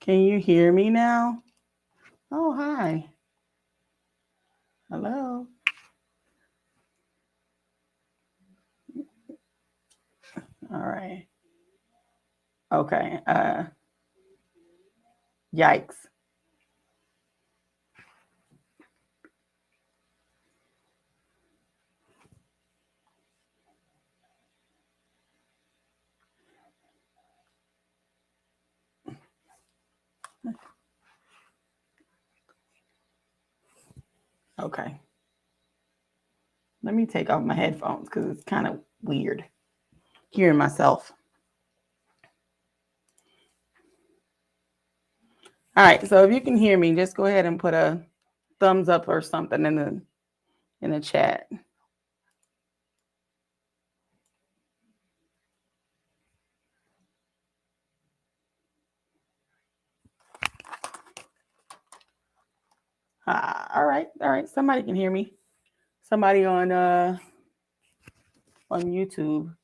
Can you hear me now? Oh, hi. Hello. All right. Okay. Yikes. Okay. Let me take off my headphones because it's kind of weird hearing myself. All right. So if you can hear me, just go ahead and put a thumbs up or something in the chat. All right. All right. Somebody can hear me. Somebody on YouTube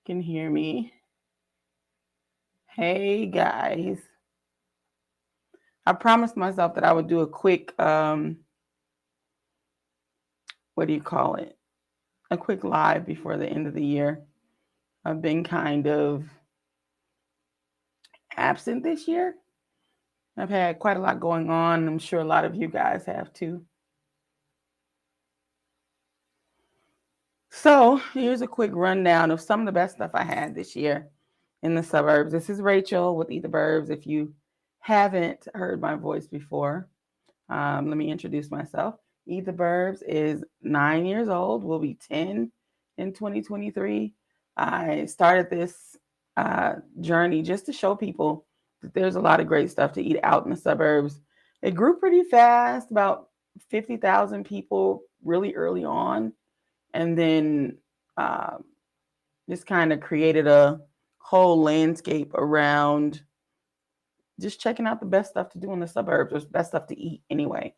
can hear me. Hey guys. I promised myself that I would do a quick what do you call it? A quick live before the end of the year. I've been kind of absent this year. I've had quite a lot going on. I'm sure a lot of you guys have too. So here's a quick rundown of some of the best stuff I had this year in the suburbs. This is Rachel with Eat the Burbs. If you haven't heard my voice before, let me introduce myself. Eat the Burbs is 9 years old. Will be 10 in 2023. I started this journey just to show people that there's a lot of great stuff to eat out in the suburbs. It grew pretty fast, about 50,000 people really early on. And then just kind of created a whole landscape around just checking out the best stuff to do in the suburbs, or best stuff to eat anyway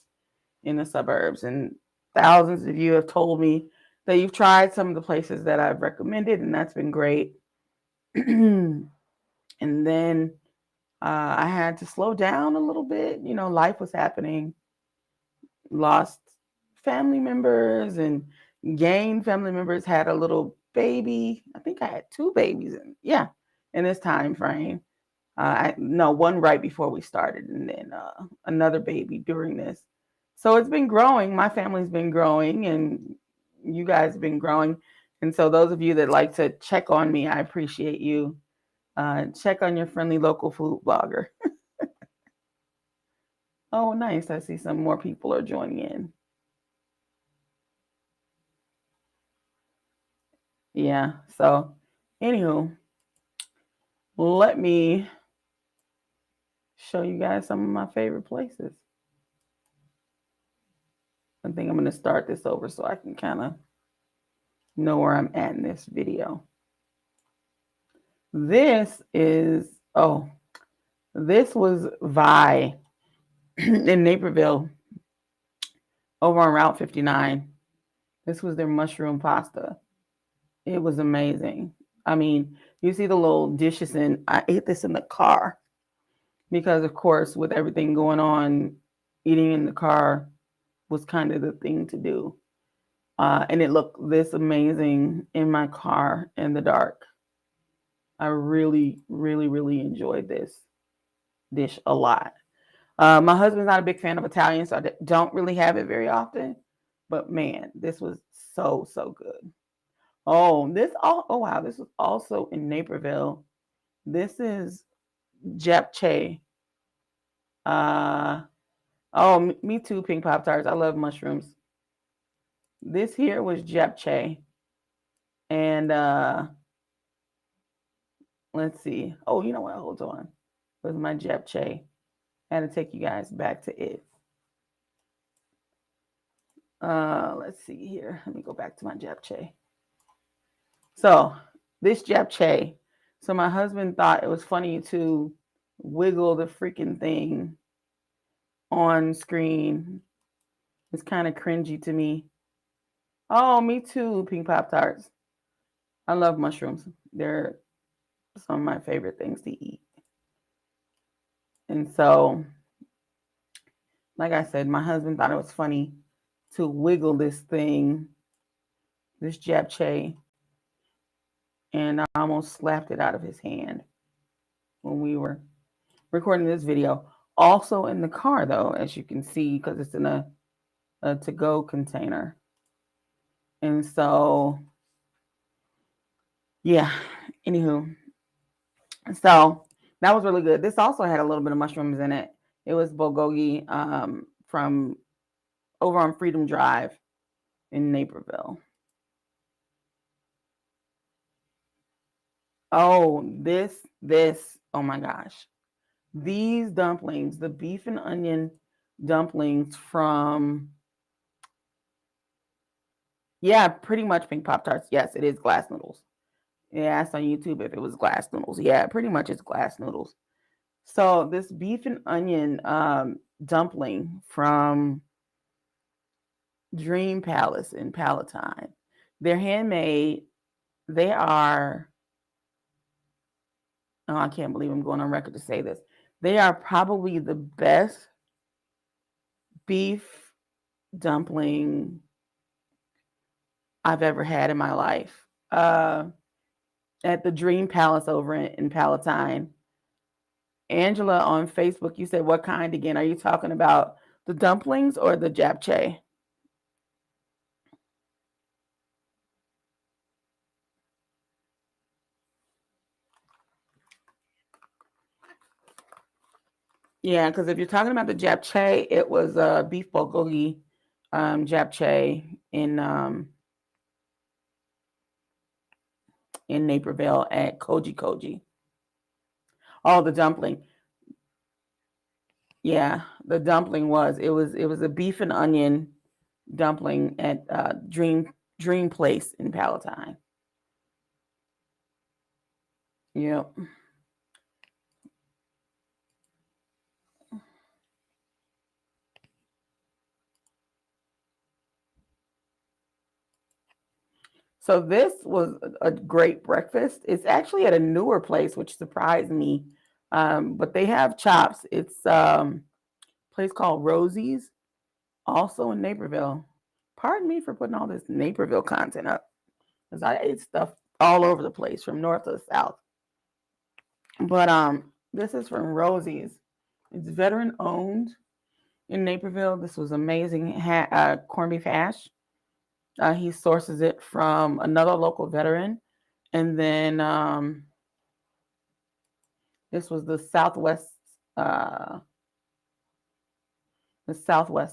in the suburbs. And thousands of you have told me that you've tried some of the places that I've recommended, and that's been great. And then I had to slow down a little bit. You know, life was happening, lost family members and gained family members, had a little baby. I think I had two babies in this time frame. No, one right before we started, and then another baby during this. So it's been growing. My family's been growing, and you guys have been growing. And so those of you that like to check on me, I appreciate you. Check on your friendly local food blogger. Oh, nice. I see some more people are joining in. Yeah. So, anywho, let me show you guys some of my favorite places. I think I'm going to start this over so I can kind of know where I'm at in this video. This was Vi in Naperville over on Route 59. This was their mushroom pasta. It was amazing. I mean, you see the little dishes, and I ate this in the car because, of course, with everything going on, eating in the car was kind of the thing to do. And it looked this amazing in my car in the dark. I really, really, really enjoyed this dish a lot. My husband's not a big fan of Italian, so I don't really have it very often. But man, this was so, so good. Oh, wow, this was also in Naperville. This is japchae. Uh, oh, me too, pink Pop Tarts. I love mushrooms. This here was japchae. And let's see. Oh, you know what? Hold on. With my japchae. I had to take you guys back to it. Let's see here. Let me go back to my japchae. So this japchae. So my husband thought it was funny to wiggle the freaking thing on screen. It's kind of cringy to me. Oh, me too, pink Pop Tarts. I love mushrooms. They're some of my favorite things to eat. And so, like I said, my husband thought it was funny to wiggle this thing, this japchae, and I almost slapped it out of his hand when we were recording this video. Also in the car, though, as you can see, because it's in a to-go container. And so, yeah, anywho. So that was really good. This also had a little bit of mushrooms in it. It was bulgogi from over on Freedom Drive in Naperville. Oh, oh my gosh. These dumplings, the beef and onion dumplings from, yeah, pretty much Pink Pop-Tarts. Yes, it is glass noodles. Yeah, I asked on YouTube if it was glass noodles. Yeah, pretty much it's glass noodles. So this beef and onion dumpling from Dream Palace in Palatine. They're handmade. They are, oh, I can't believe I'm going on record to say this. They are probably the best beef dumpling I've ever had in my life. At the Dream Palace over in Palatine. Angela on Facebook, you said what kind again? Are you talking about the dumplings or the japchae? Yeah, because if you're talking about the japchae, it was beef bulgogi japchae in Naperville at Koji. Oh, the dumpling. Yeah, the dumpling was a beef and onion dumpling at Dream Place in Palatine. Yep. So this was a great breakfast. It's actually at a newer place, which surprised me. But they have chops. It's a place called Rosie's, also in Naperville. Pardon me for putting all this Naperville content up, because I ate stuff all over the place from north to south. But this is from Rosie's. It's veteran owned in Naperville. This was amazing. Corned beef hash. He sources it from another local veteran. And then this was the Southwest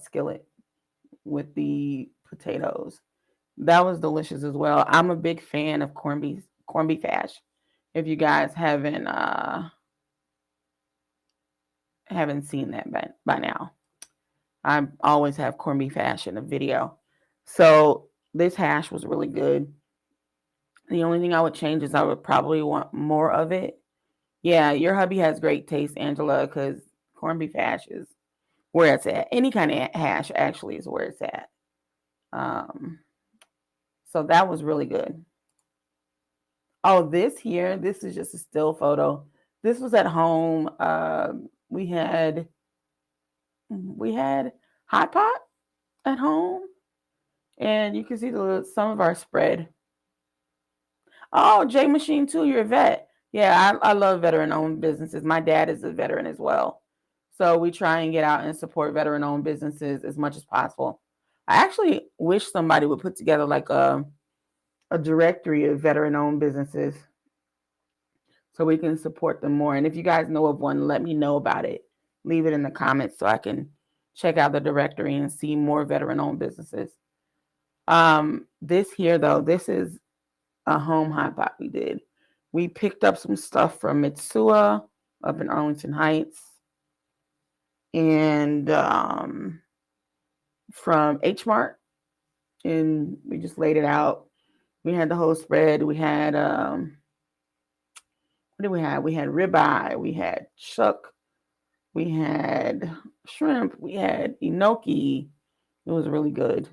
skillet with the potatoes. That was delicious as well. I'm a big fan of corned beef hash. If you guys haven't seen that by now, I always have corned beef hash in a video. So this hash was really good. The only thing I would change is I would probably want more of it. Yeah, your hubby has great taste, Angela, because corned beef hash is where it's at. Any kind of hash actually is where it's at. So that was really good. Oh, this is just a still photo. This was at home. We had hot pot at home, and you can see some of our spread. Oh, J Machine too, you're a vet. Yeah, I love veteran-owned businesses. My dad is a veteran as well. So we try and get out and support veteran-owned businesses as much as possible. I actually wish somebody would put together like a directory of veteran-owned businesses so we can support them more. And if you guys know of one, let me know about it. Leave it in the comments so I can check out the directory and see more veteran-owned businesses. This here, though, this is a home hot pot we did. We picked up some stuff from Mitsua up in Arlington Heights and from H Mart, and we just laid it out. We had the whole spread. We had what did we have? We had ribeye, we had chuck, we had shrimp, we had enoki. It was really good.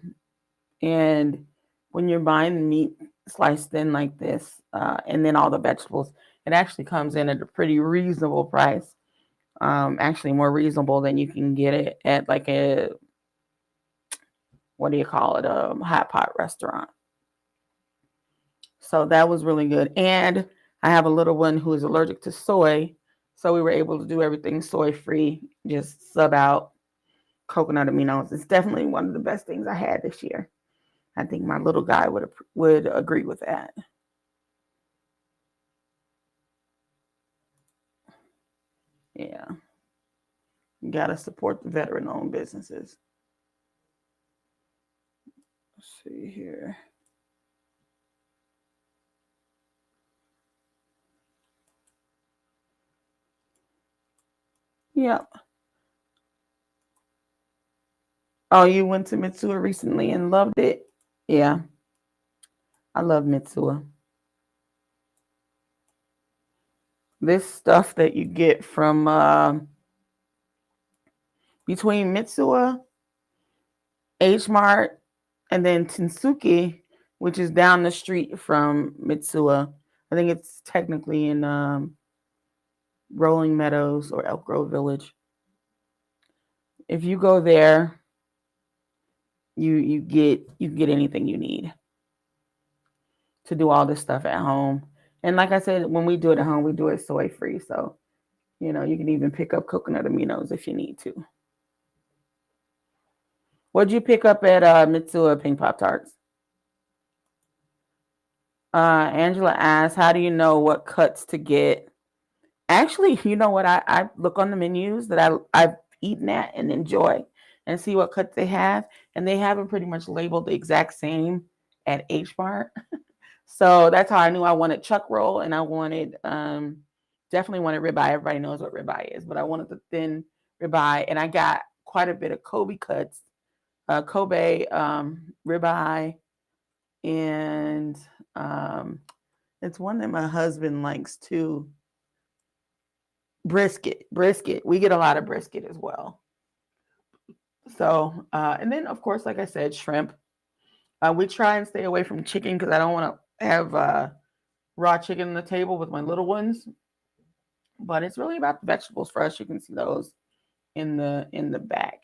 And when you're buying the meat sliced thin like this, and then all the vegetables, it actually comes in at a pretty reasonable price. actually more reasonable than you can get it at like a, what do you call it, a hot pot restaurant. So that was really good. And I have a little one who is allergic to soy, so we were able to do everything soy free, just sub out coconut aminos. It's definitely one of the best things I had this year. I think my little guy would agree with that. Yeah. You got to support the veteran-owned businesses. Let's see here. Yep. Oh, you went to Mitsuya recently and loved it? Yeah. I love Mitsuya. This stuff that you get from between Mitsuya, H Mart, and then Tinsuki, which is down the street from Mitsuya. I think it's technically in Rolling Meadows or Elk Grove Village. If you go there, you get anything you need to do all this stuff at home. And like I said, when we do it at home, we do it soy free. So, you can even pick up coconut aminos if you need to. What'd you pick up at Mitsuya Pink Pop Tarts? Angela asks, how do you know what cuts to get? Actually, you know what? I look on the menus that I've eaten at and enjoy and see what cuts they have. And they have them pretty much labeled the exact same at H Mart. So that's how I knew I wanted chuck roll, and I wanted definitely wanted ribeye. Everybody knows what ribeye is, but I wanted the thin ribeye, and I got quite a bit of Kobe cuts, Kobe ribeye, and it's one that my husband likes too. Brisket. We get a lot of brisket as well. So, and then of course, like I said, shrimp. We try and stay away from chicken because I don't want to have raw chicken on the table with my little ones. But it's really about the vegetables for us. You can see those in the back.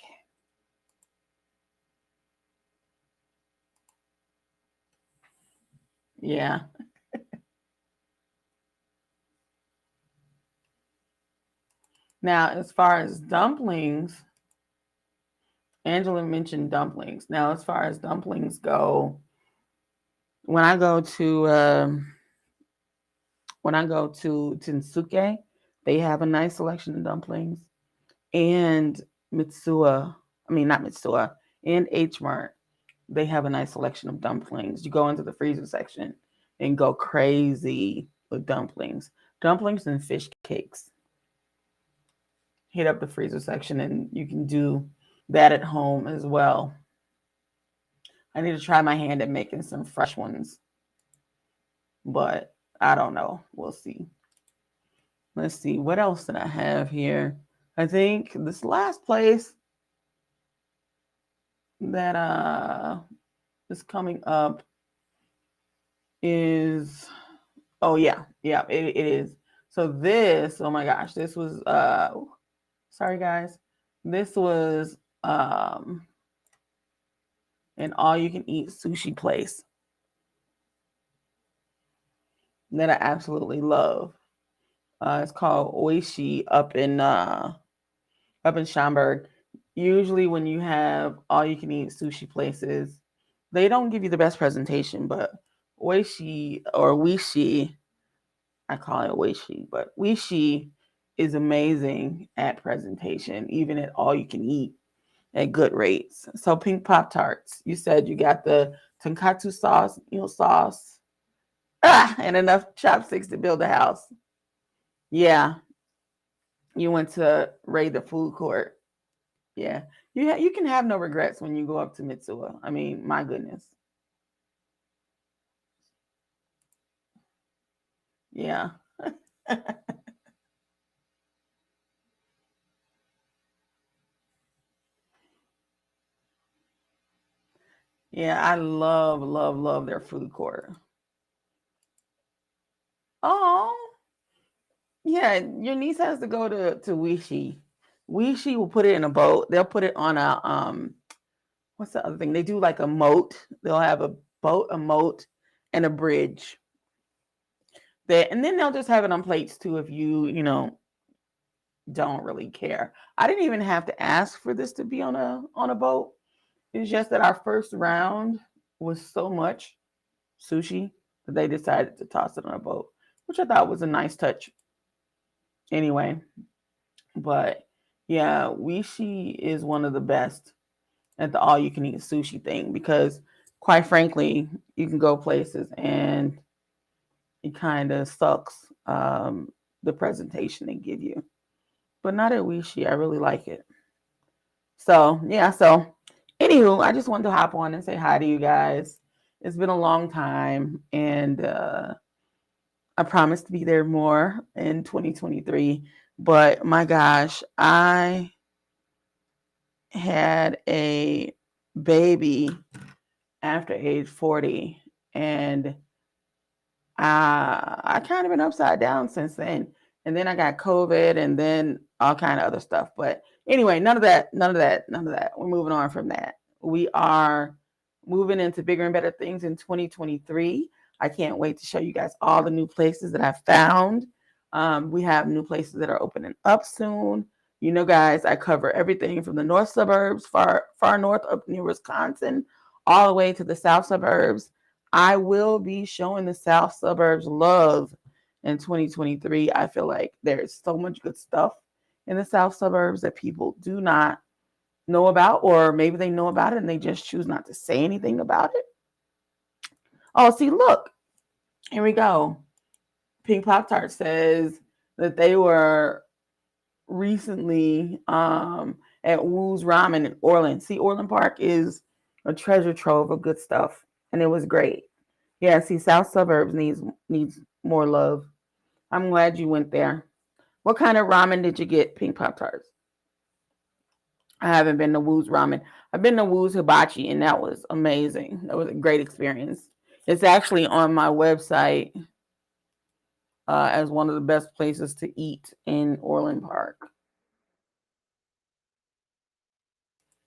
Yeah. Now, as far as dumplings, Angela mentioned dumplings. Now, as far as dumplings go, when I go to Tinsuke, they have a nice selection of dumplings. And Mitsuya, I mean not Mitsuya, and H Mart, they have a nice selection of dumplings. You go into the freezer section and go crazy with dumplings. Dumplings and fish cakes. Hit up the freezer section and you can do that at home as well. I need to try my hand at making some fresh ones, but I don't know. We'll see. Let's see. What else did I have here? I think this last place that is coming up is, oh yeah, it is. So this, oh my gosh, this was sorry guys. This was an all you can eat sushi place that I absolutely love. It's called Oishi up in Schaumburg. Usually when you have all you can eat sushi places, they don't give you the best presentation, but Oishi or Wishi, I call it Oishi, but Wishi is amazing at presentation, even at all you can eat at good rates. So pink Pop Tarts, you said you got the tonkatsu sauce, eel sauce, and enough chopsticks to build a house. Yeah, you went to raid the food court. Yeah, you can have no regrets when you go up to Mitsuya. I mean, my goodness. Yeah. Yeah, I love, love, love their food court. Oh, Yeah, your niece has to go to Wishi. Wishi will put it in a boat. They'll put it on a what's the other thing? They do like a moat. They'll have a boat, a moat, and a bridge. And then they'll just have it on plates too if you don't really care. I didn't even have to ask for this to be on a boat. It's just that our first round was so much sushi that they decided to toss it on a boat, which I thought was a nice touch anyway. But yeah, Wishi is one of the best at the all you can eat sushi thing because quite frankly, you can go places and it kind of sucks the presentation they give you. But not at Wishi. I really like it. So yeah, so anywho, I just wanted to hop on and say hi to you guys. It's been a long time and I promise to be there more in 2023. But my gosh, I had a baby after age 40 and I kind of been upside down since then. And then I got COVID and then all kind of other stuff. But anyway, none of that. We're moving on from that. We are moving into bigger and better things in 2023. I can't wait to show you guys all the new places that I found. We have new places that are opening up soon. You know, guys, I cover everything from the north suburbs, far north up near Wisconsin, all the way to the south suburbs. I will be showing the south suburbs love in 2023. I feel like there's so much good stuff in the south suburbs that people do not know about, or maybe they know about it and they just choose not to say anything about it. Oh, see, look, here we go. Pink Pop Tart says that they were recently at Woo's Ramen in Orland. See, Orland Park is a treasure trove of good stuff, and it was great. Yeah, see, South Suburbs needs more love. I'm glad you went there. What kind of ramen did you get, Pink Pop Tarts? I haven't been to Woo's Ramen. I've been to Woo's Hibachi, and that was amazing. That was a great experience. It's actually on my website as one of the best places to eat in Orland Park.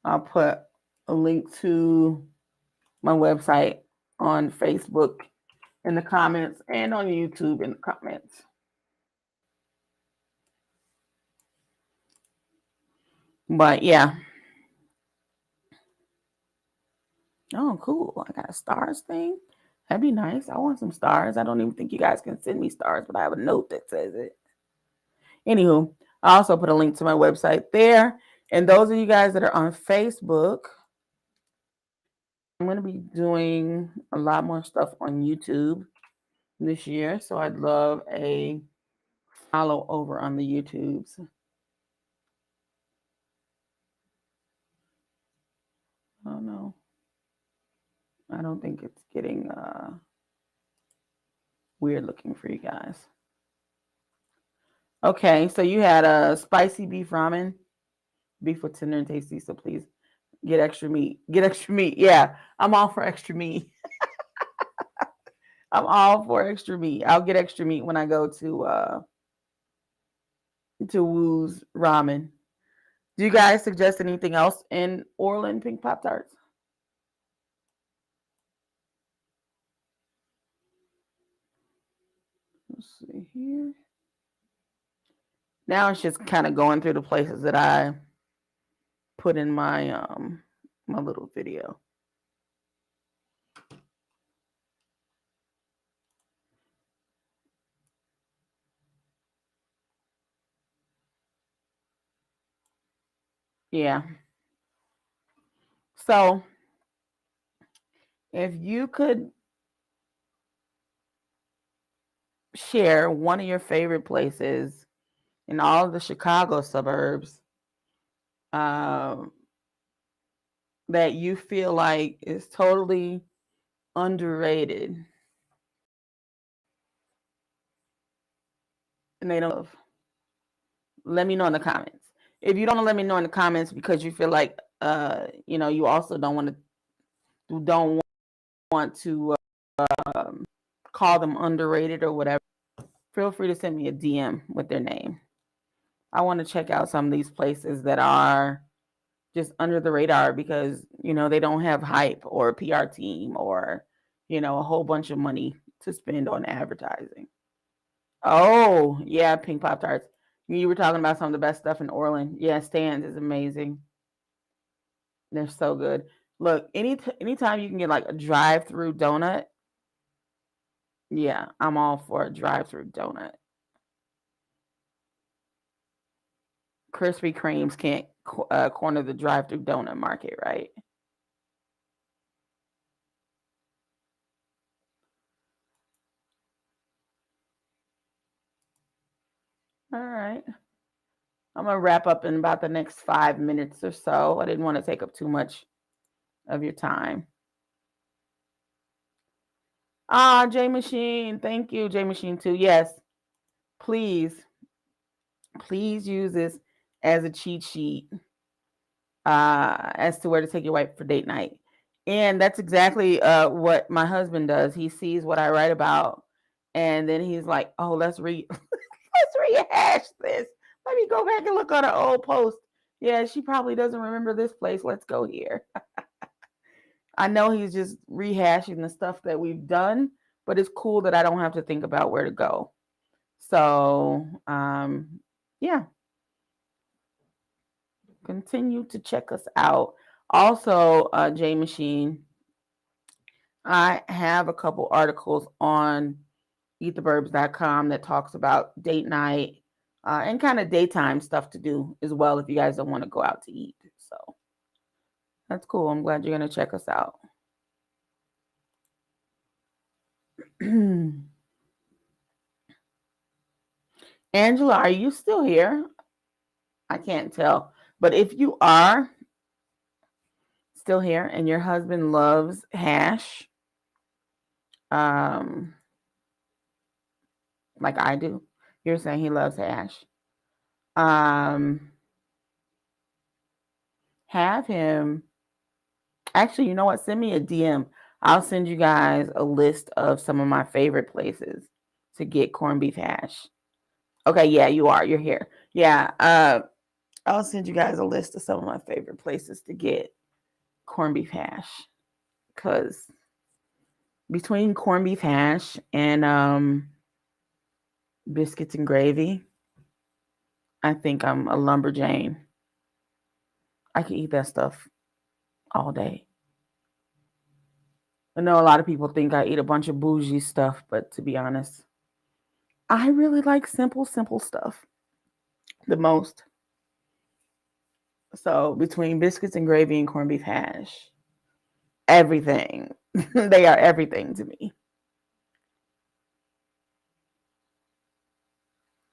I'll put a link to my website on Facebook in the comments and on YouTube in the comments. But yeah. Oh, cool. I got a stars thing. That'd be nice. I want some stars. I don't even think you guys can send me stars, but I have a note that says it. Anywho, I also put a link to my website there. And those of you guys that are on Facebook, I'm going to be doing a lot more stuff on YouTube this year. So I'd love a follow over on the YouTubes. Oh no. I don't think it's getting weird looking for you guys. Okay, so you had a spicy beef ramen. Beef with tender and tasty, so please get extra meat. Get extra meat. Yeah, I'm all for extra meat. I'm all for extra meat. I'll get extra meat when I go to Woo's Ramen. Do you guys suggest anything else in Orland Pink Pop Tarts? Let's see here. Now it's just kind of going through the places that I put in my little video. Yeah. So if you could share one of your favorite places in all of the Chicago suburbs um, that you feel like is totally underrated and they don't, let me know in the comments. If you don't let me know in the comments because you feel like you also don't want to call them underrated or whatever, feel free to send me a DM with their name. I want to check out some of these places that are just under the radar because, they don't have hype or a PR team or, a whole bunch of money to spend on advertising. Oh, yeah, pink Pop Tarts. You were talking about some of the best stuff in Orland. Yeah, Stan's is amazing. They're so good. Look, anytime you can get like a drive-through donut, yeah, I'm all for a drive-through donut. Krispy Kremes can't corner the drive-through donut market, right? All right. I'm going to wrap up in about the next 5 minutes or so. I didn't want to take up too much of your time. J Machine. Thank you, J Machine 2. Yes, please use this as a cheat sheet as to where to take your wife for date night. And that's exactly what my husband does. He sees what I write about, and then he's like, "Oh, let's rehash this. Let me go back and look on an old post. Yeah, she probably doesn't remember this place. Let's go here." I know he's just rehashing the stuff that we've done, but it's cool that I don't have to think about where to go. So, yeah. Continue to check us out. Also, J Machine, I have a couple articles on eattheburbs.com that talks about date night and kind of daytime stuff to do as well if you guys don't want to go out to eat. So that's cool. I'm glad you're going to check us out. Angela, are you still here? I can't tell. But if you are still here and your husband loves hash, like I do, you're saying he loves hash. Have him. Actually, you know what? Send me a DM. I'll send you guys a list of some of my favorite places to get corned beef hash. Okay, yeah, you are. You're here. Yeah, I'll send you guys a list of some of my favorite places to get corned beef hash. Because between corned beef hash and biscuits and gravy, I think I'm a lumberjane. I can eat that stuff all day. I know a lot of people think I eat a bunch of bougie stuff, but to be honest, I really like simple stuff the most. So between biscuits and gravy and corned beef hash, everything. They are everything to me.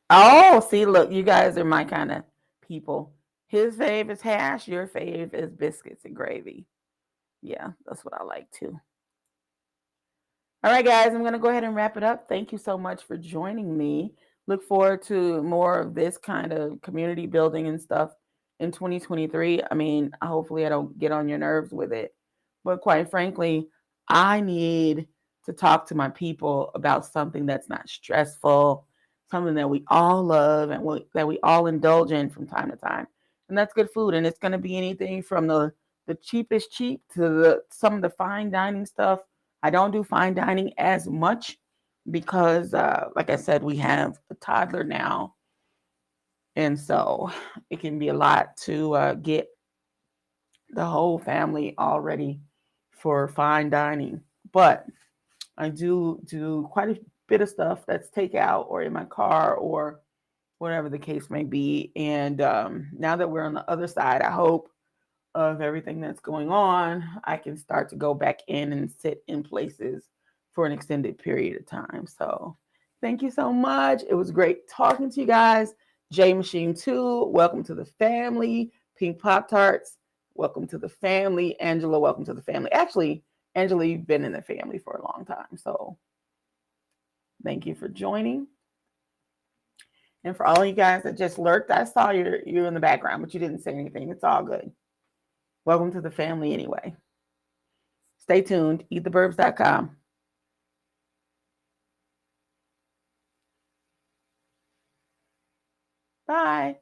Oh, see, look, you guys are my kind of people. His fave is hash, your fave is biscuits and gravy. Yeah, that's what I like too. All right, guys, I'm going to go ahead and wrap it up. Thank you so much for joining me. Look forward to more of this kind of community building and stuff in 2023. I mean, hopefully I don't get on your nerves with it. But quite frankly, I need to talk to my people about something that's not stressful, something that we all love and that we all indulge in from time to time. And that's good food. And it's going to be anything from the cheapest cheap to some of the fine dining stuff. I don't do fine dining as much because, like I said, we have a toddler now. And so it can be a lot to get the whole family all ready for fine dining. But I do quite a bit of stuff that's takeout or in my car or whatever the case may be. And now that we're on the other side, I hope of everything that's going on, I can start to go back in and sit in places for an extended period of time. So thank you so much. It was great talking to you guys. J Machine 2, welcome to the family. Pink Pop Tarts, welcome to the family. Angela, welcome to the family. Actually, Angela, you've been in the family for a long time. So thank you for joining. And for all you guys that just lurked, I saw you in the background, but you didn't say anything. It's all good. Welcome to the family anyway. Stay tuned. Eattheburbs.com. Bye.